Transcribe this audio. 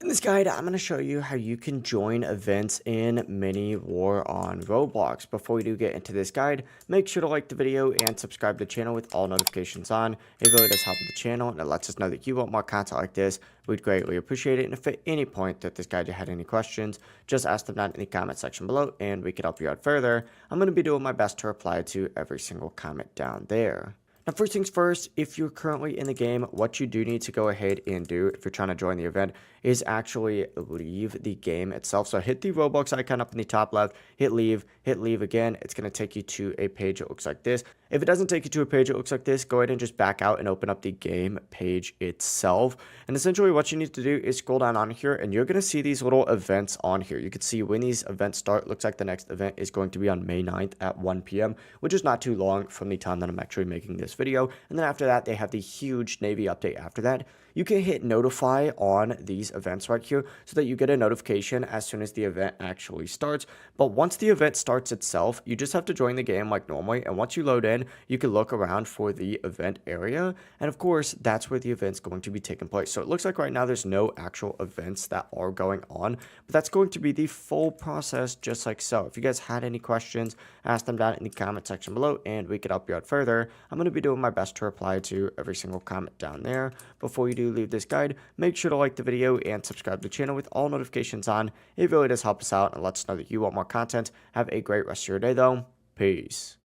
In this guide, I'm going to show you how you can join events in Mini War on Roblox. Before we do get into this guide, make sure to like the video and subscribe to the channel with all notifications on. It really does help with the channel and it lets us know that you want more content like this. We'd greatly appreciate it. And if at any point that this guide you had any questions, just ask them down in the comment section below and we can help you out further. I'm going to be doing my best to reply to every single comment down there. Now, first things first, if you're currently in the game, what you do need to go ahead and do if you're trying to join the event is actually leave the game itself. So hit the Roblox icon up in the top left, hit leave again. It's going to take you to a page that looks like this. If it doesn't take you to a page that looks like this, go ahead and just back out and open up the game page itself. And essentially what you need to do is scroll down on here and you're going to see these little events on here. You can see when these events start. Looks like the next event is going to be on May 9th at 1 p.m., which is not too long from the time that I'm actually making this video. And then after that, they have the huge Navy update after that. You can hit notify on these events right here so that you get a notification as soon as the event actually starts. But once the event starts itself, you just have to join the game like normally. And once you load in, you can look around for the event area. And of course, that's where the event's going to be taking place. So it looks like right now there's no actual events that are going on, but that's going to be the full process just like so. If you guys had any questions, ask them down in the comment section below and we could help you out further. I'm going to be doing my best to reply to every single comment down there. Before you do leave this guide, make sure to like the video and subscribe to the channel with all notifications on. It really does help us out and lets us know that you want more content. Have a great rest of your day though. Peace.